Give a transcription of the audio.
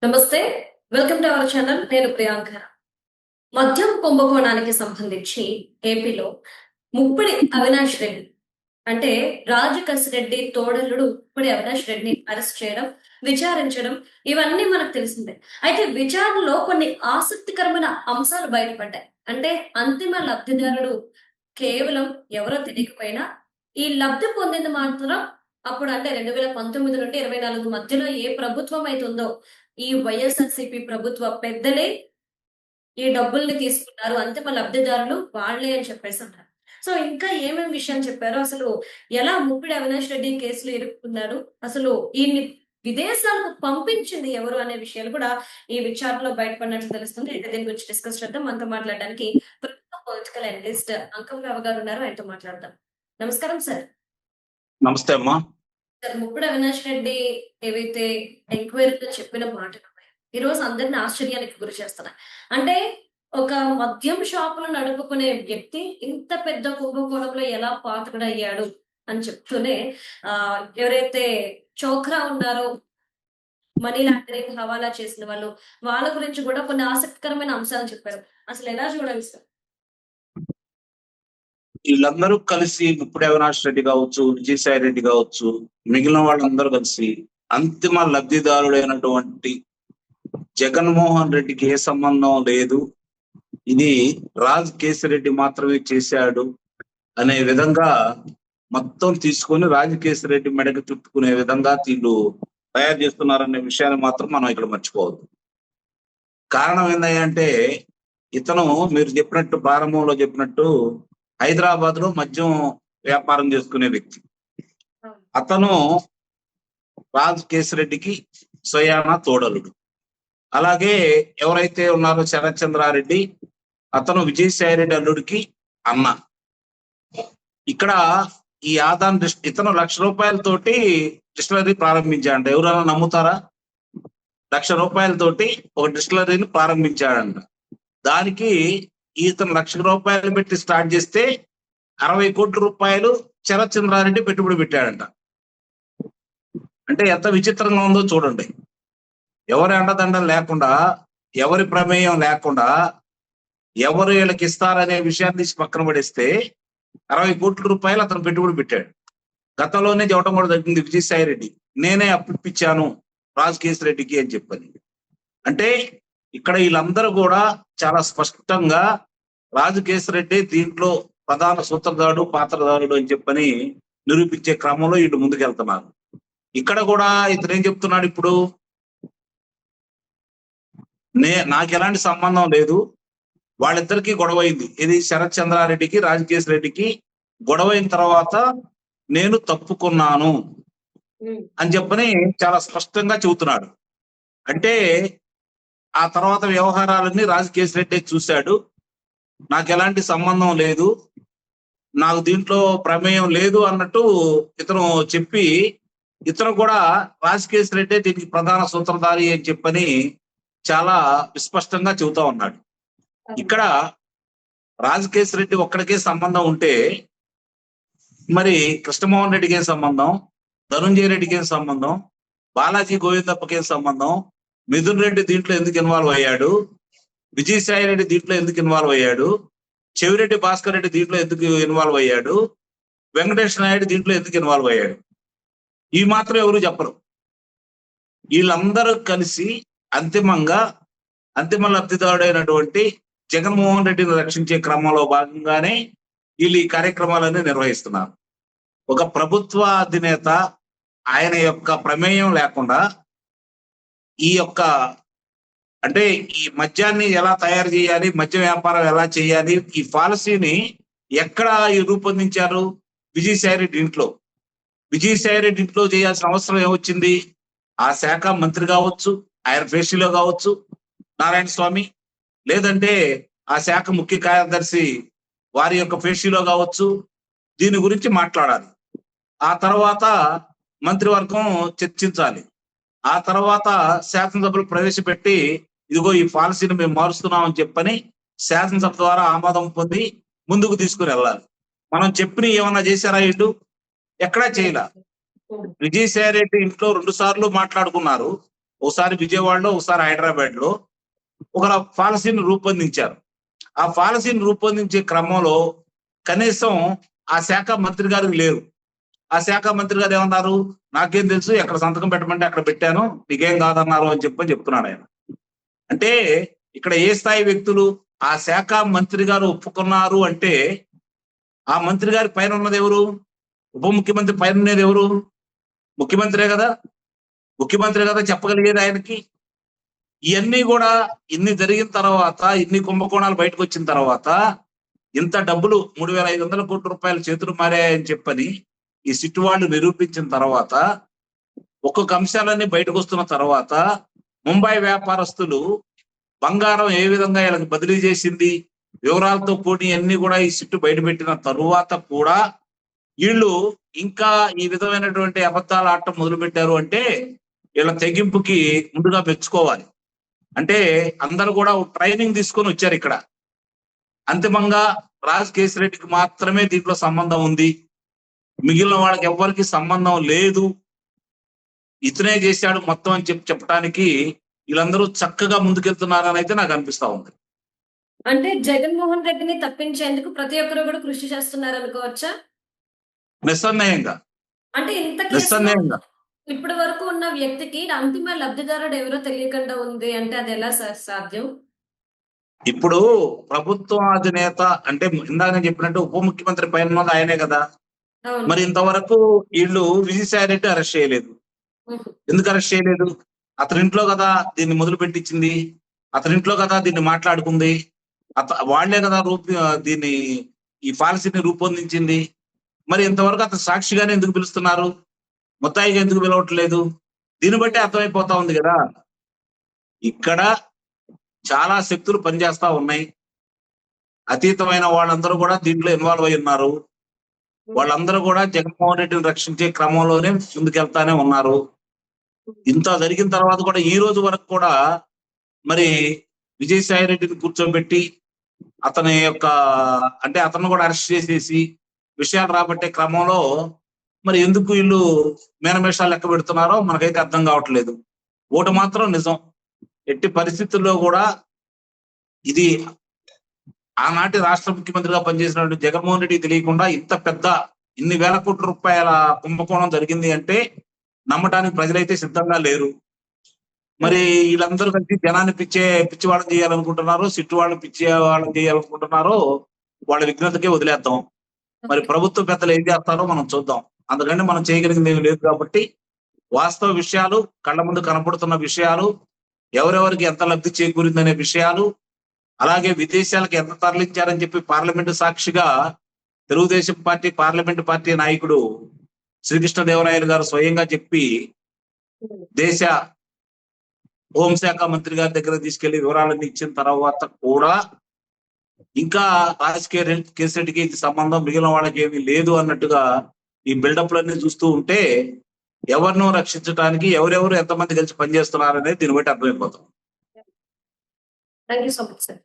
నమస్తే. Welcome to our channel. నేను ప్రియాంక. మద్యం కుంభకోణానికి సంబంధించి ఏపీలో ముప్పిడి అవినాష్ రెడ్డి అంటే రాజు కసిరెడ్డి తోడలుడు ముప్పిడి అవినాష్ రెడ్డిని అరెస్ట్ చేయడం, విచారించడం ఇవన్నీ మనకు తెలిసిందే. అయితే విచారణలో కొన్ని ఆసక్తికరమైన అంశాలు బయటపడ్డాయి. అంటే అంతిమ లబ్ధిదారుడు కేవలం ఎవరో తెలియకపోయినా ఈ లబ్ధి పొందింది మాత్రం అప్పుడు అంటే 2019 నుండి 24 మధ్యలో ఏ ప్రభుత్వం అయితే ఉందో ఈ వైఎస్ఆర్‌సీపీ ప్రభుత్వ పెద్దలే ఈ డబ్బుల్ని తీసుకున్నారు. అంతిమ లబ్ధిదారులు వాళ్ళే అని చెప్పేసన్నారు. సో, ఇంకా ఏమేమి విషయాలు చెప్పారో, అసలు ఎలా ముప్పిడి అవినాష్ రెడ్డి కేసులో ఇరుక్కున్నాడు, అసలు ఈయన్ని విదేశాలకు పంపించింది ఎవరు అనే విషయాలు కూడా ఈ విచారణలో బయటపడినట్లు తెలుస్తుంది. అయితే దీని గురించి డిస్కస్ చేద్దాం. మనతో మాట్లాడడానికి ప్రముఖ పొలిటికల్ అనలిస్ట్ అంకమరావు గారు ఉన్నారు. ఆయనతో మాట్లాడదాం. నమస్కారం సార్. నమస్తే అమ్మా. సార్, ముప్పిడి అవినాష్ రెడ్డి ఏవైతే ఎంక్వైరీలో చెప్పిన మాటలు ఈరోజు అందరిని ఆశ్చర్యానికి గురి చేస్తున్నాయి. అంటే ఒక మద్యం షాపులు నడుపుకునే వ్యక్తి ఇంత పెద్ద కుంభకోణంలో ఎలా పాతకుడయ్యాడు అని చెప్తూనే ఎవరైతే చోక్రా ఉన్నారో మనీ లాండరింగ్ హవాలా చేసిన వాళ్ళ గురించి కూడా కొన్ని ఆసక్తికరమైన అంశాలు చెప్పారు. అసలు ఎలా చూడాలి సార్? వీళ్ళందరూ కలిసి ముప్పిడి అవినాష్ రెడ్డి కావచ్చు, విజయసాయి రెడ్డి కావచ్చు, మిగిలిన వాళ్ళందరూ కలిసి అంతిమ లబ్ధిదారుడైనటువంటి జగన్మోహన్ రెడ్డికి ఏ సంబంధం లేదు, ఇది రాజ్ కేసిరెడ్డి మాత్రమే చేశాడు అనే విధంగా మొత్తం తీసుకొని రాజకేసిరెడ్డి మెడకు చుట్టుకునే విధంగా వీళ్ళు తయారు చేస్తున్నారనే విషయాన్ని మాత్రం మనం ఇక్కడ మర్చిపోవద్దు. కారణం ఏంటంటే ఇతను మీరు చెప్పినట్టు ప్రారంభంలో చెప్పినట్టు హైదరాబాద్ లో మద్యం వ్యాపారం చేసుకునే వ్యక్తి. అతను రాజ్ కేసిరెడ్డికి స్వయానా తోడలుడు. అలాగే ఎవరైతే ఉన్నారో శరత్ చంద్రారెడ్డి, అతను విజయసాయి రెడ్డి అల్లుడికి అన్న. ఇక్కడ ఈ ఆదాన్ ఇతను ₹1,00,000 డిస్టిలరీ ప్రారంభించాడంట. ఎవరైనా నమ్ముతారా? ₹1,00,000 ఒక డిస్టిలరీని ప్రారంభించాడంట. దానికి ఇతను ₹1,00,000 పెట్టి స్టార్ట్ చేస్తే 60 కోట్ల రూపాయలు శరత్ చంద్రారెడ్డి పెట్టుబడి పెట్టాడంట. అంటే ఎంత విచిత్రంగా ఉందో చూడండి. ఎవరి అండదండం లేకుండా, ఎవరి ప్రమేయం లేకుండా, ఎవరు వీళ్ళకి ఇస్తారనే విషయాన్ని తీసి పక్కన పడేస్తే 60 కోట్ల రూపాయలు అతను పెట్టుబడి పెట్టాడు. గతంలోనే చెప్పడం కూడా జరిగింది విజయసాయి రెడ్డి, నేనే అప్పిచ్చాను రాజ్ కేసిరెడ్డికి అని చెప్పని. అంటే ఇక్కడ వీళ్ళందరూ కూడా చాలా స్పష్టంగా రాజు కేసిరెడ్డి దీంట్లో ప్రధాన సూత్రధారుడు, పాత్రధారుడు అని చెప్పని నిరూపించే క్రమంలో వీళ్ళు ముందుకెళ్తున్నారు. ఇక్కడ కూడా ఇతను ఏం చెప్తున్నాడు, ఇప్పుడు నాకు ఎలాంటి సంబంధం లేదు, వాళ్ళిద్దరికీ గొడవ అయింది. ఇది శరత్ చంద్రారెడ్డికి రాజకేసిరెడ్డికి గొడవ అయిన తర్వాత నేను తప్పుకున్నాను అని చెప్పని చాలా స్పష్టంగా చెబుతున్నాడు. అంటే ఆ తర్వాత వ్యవహారాలన్నీ రాజకేసిరెడ్డి చూశాడు, నాకు ఎలాంటి సంబంధం లేదు, నాకు దీంట్లో ప్రమేయం లేదు అన్నట్టు ఇతను చెప్పి, ఇతను కూడా రాజకేసిరెడ్డి దీనికి ప్రధాన సూత్రధారి అని చెప్పని చాలా విస్పష్టంగా చెబుతా ఉన్నాడు. ఇక్కడ రాజకేసిరెడ్డి ఒక్కడికే సంబంధం ఉంటే మరి కృష్ణమోహన్ రెడ్డికి ఏం సంబంధం, ధనుంజయ రెడ్డికి ఏం సంబంధం, బాలాజీ గోవిందప్పకి ఏం సంబంధం, మిథున్ రెడ్డి దీంట్లో ఎందుకు ఇన్వాల్వ్ అయ్యాడు, విజయసాయి రెడ్డి దీంట్లో ఎందుకు ఇన్వాల్వ్ అయ్యాడు, చెవిరెడ్డి భాస్కర్ రెడ్డి దీంట్లో ఎందుకు ఇన్వాల్వ్ అయ్యాడు, వెంకటేష్ నాయుడు దీంట్లో ఎందుకు ఇన్వాల్వ్ అయ్యాడు, ఈ మాత్రం ఎవరు చెప్పరు. వీళ్ళందరూ కలిసి అంతిమ లబ్ధిదారుడైనటువంటి జగన్మోహన్ రెడ్డిని రక్షించే క్రమంలో భాగంగానే వీళ్ళు ఈ కార్యక్రమాలన్నీ నిర్వహిస్తున్నారు. ఒక ప్రభుత్వ అధినేత ఆయన యొక్క ప్రమేయం లేకుండా ఈ యొక్క అంటే ఈ మద్యాన్ని ఎలా తయారు చేయాలి, మద్య వ్యాపారం ఎలా చేయాలి, ఈ పాలసీని ఎక్కడ రూపొందించారు? విజయసాయి రెడ్డి ఇంట్లో. విజయసాయి రెడ్డి ఇంట్లో చేయాల్సిన అవసరం ఏమొచ్చింది? ఆ శాఖ మంత్రి కావచ్చు, ఆయన ఫేషిలో కావచ్చు నారాయణ స్వామి, లేదంటే ఆ శాఖ ముఖ్య కార్యదర్శి వారి యొక్క ఫేషిలో కావచ్చు, దీని గురించి మాట్లాడాలి. ఆ తర్వాత మంత్రివర్గం చర్చించాలి. ఆ తర్వాత శాసనసభలు ప్రవేశపెట్టి ఇదిగో ఈ పాలసీని మేము మారుస్తున్నామని చెప్పని శాసనసభ ద్వారా ఆమోదం పొంది ముందుకు తీసుకుని వెళ్ళాలి. మనం చెప్పిన ఏమన్నా చేశారా? ఇటు ఎక్కడా చేయలే. విజయసాయి రెడ్డి ఇంట్లో 2 సార్లు మాట్లాడుకున్నారు. ఒకసారి విజయవాడలో, ఒకసారి హైదరాబాద్ లో ఒక పాలసీని రూపొందించారు. ఆ పాలసీని రూపొందించే క్రమంలో కనీసం ఆ శాఖ మంత్రి గారికి లేరు. ఆ శాఖ మంత్రి గారు ఏమన్నారు, నాకేం తెలుసు, ఎక్కడ సంతకం పెట్టమంటే అక్కడ పెట్టాను, నీకేం కాదన్నారు అని చెప్తున్నాడు ఆయన. అంటే ఇక్కడ ఏ స్థాయి వ్యక్తులు ఆ శాఖ మంత్రి గారు ఒప్పుకున్నారు అంటే, ఆ మంత్రి గారి పైన ఉన్నది ఎవరు? ఉప ముఖ్యమంత్రి పైన ఉన్నది ఎవరు? ముఖ్యమంత్రే కదా. ముఖ్యమంత్రి కదా చెప్పగలిగేది ఆయనకి. ఇవన్నీ కూడా ఇన్ని జరిగిన తర్వాత, ఇన్ని కుంభకోణాలు బయటకు వచ్చిన తర్వాత, ఇంత డబ్బులు 3,500 కోట్ల రూపాయలు చేతులు మారాయని చెప్పని ఈ సిట్టు వాళ్ళు నిరూపించిన తర్వాత, ఒక్కొక్క అంశాలన్నీ బయటకు వస్తున్న తర్వాత, ముంబై వ్యాపారస్తులు బంగారం ఏ విధంగా వీళ్ళకి బదిలీ చేసింది, వివరాలతో కూడి అన్ని కూడా ఈ సిట్టు బయటపెట్టిన తరువాత కూడా వీళ్ళు ఇంకా ఈ విధమైనటువంటి అబద్ధాలు ఆడటం మొదలు పెట్టారు అంటే, వీళ్ళ తెగింపుకి ముందుగా మెచ్చుకోవాలి. అంటే అందరూ కూడా ట్రైనింగ్ తీసుకొని వచ్చారు ఇక్కడ. అంతిమంగా కేసిరెడ్డికి మాత్రమే దీంట్లో సంబంధం ఉంది, మిగిలిన వాళ్ళకి ఎవ్వరికి సంబంధం లేదు, ఇతనే చేశాడు మొత్తం అని చెప్పడానికి వీళ్ళందరూ చక్కగా ముందుకెళ్తున్నారని అయితే నాకు అనిపిస్తా ఉంది. అంటే జగన్మోహన్ రెడ్డిని తప్పించేందుకు ప్రతి ఒక్కరు కూడా కృషి చేస్తున్నారు అనుకోవచ్చా? నిస్సందేహంగా. అంటే ఇంత నిస్సందేహంగా ఇప్పటి వరకు ఉన్న వ్యక్తికి అంతిమ లబ్ధిదారుడు ఎవరో తెలియకుండా ఉంది అంటే అది ఎలా సాధ్యం? ఇప్పుడు ప్రభుత్వం అధినేత అంటే ఇందాక నేను చెప్పినట్టు ఉప ముఖ్యమంత్రి పైన ఉన్నది ఆయనే కదా. అవును. మరి ఇంతవరకు వీళ్ళు విజయసాయి రెడ్డి అరెస్ట్ చేయలేదు. ఎందుకు అరెస్ట్ చేయలేదు? అతని ఇంట్లో కదా దీన్ని మొదలు పెట్టించింది, అతని ఇంట్లో కదా దీన్ని మాట్లాడుకుంది, వాళ్లే కదా దీన్ని ఈ పాలసీని రూపొందించింది. మరి ఇంతవరకు అతను సాక్షిగానే ఎందుకు పిలుస్తున్నారు, ముత్తాయిగా ఎందుకు పిలవట్లేదు? దీన్ని బట్టి అర్థమైపోతా ఉంది కదా. ఇక్కడ చాలా శక్తులు పనిచేస్తా ఉన్నాయి. అతీతమైన వాళ్ళందరూ కూడా దీంట్లో ఇన్వాల్వ్ అయి ఉన్నారు. వాళ్ళందరూ కూడా జగన్మోహన్ రెడ్డిని రక్షించే క్రమంలోనే ముందుకెళ్తానే ఉన్నారు. ఇంత జరిగిన తర్వాత కూడా ఈ రోజు వరకు కూడా మరి విజయసాయి రెడ్డిని కూర్చోబెట్టి అతని యొక్క అంటే అతను కూడా అరెస్ట్ చేసేసి విషయాలు రాబట్టే క్రమంలో మరి ఎందుకు వీళ్ళు మేనమేషాలు లెక్క పెడుతున్నారో మనకైతే అర్థం కావట్లేదు. ఒకటి మాత్రం నిజం, ఎట్టి పరిస్థితుల్లో కూడా ఇది ఆనాటి రాష్ట్ర ముఖ్యమంత్రిగా పనిచేసినటువంటి జగన్మోహన్ రెడ్డి తెలియకుండా ఇంత పెద్ద ఇన్ని వేల కోట్ల రూపాయల కుంభకోణం జరిగింది అంటే నమ్మటానికి ప్రజలైతే సిద్ధంగా లేరు. మరి వీళ్ళందరూ కలిసి జనాన్ని పిచ్చి వాళ్ళని చేయాలనుకుంటున్నారో, సిట్టు వాళ్ళని పిచ్చి వాళ్ళని చేయాలనుకుంటున్నారో వాళ్ళ విఘ్నతకే వదిలేద్దాం. మరి ప్రభుత్వ పెద్దలు ఏం చేస్తారో మనం చూద్దాం. అందుకంటే మనం చేయగలిగింది ఏమి లేదు కాబట్టి వాస్తవ విషయాలు, కళ్ళ ముందు కనపడుతున్న విషయాలు, ఎవరెవరికి ఎంత లబ్ధి చేకూరిందనే విషయాలు, అలాగే విదేశాలకు ఎంత తరలించారని చెప్పి పార్లమెంటు సాక్షిగా తెలుగుదేశం పార్టీ పార్లమెంటు పార్టీ నాయకుడు శ్రీకృష్ణదేవరాయలు గారు స్వయంగా చెప్పి దేశ హోంశాఖ మంత్రి గారి దగ్గర తీసుకెళ్లి వివరాలన్నీ ఇచ్చిన తర్వాత కూడా ఇంకా కేసిరెడ్డికి ఇది సంబంధం మిగిలిన వాళ్ళకి ఏమీ లేదు అన్నట్టుగా ఈ బిల్డప్లన్నీ చూస్తూ ఉంటే ఎవరినో రక్షించడానికి ఎవరెవరు ఎంతమంది కలిసి పనిచేస్తున్నారనేది దీన్ని బట్టి అర్థమైపోతాం. Thank you so much sir.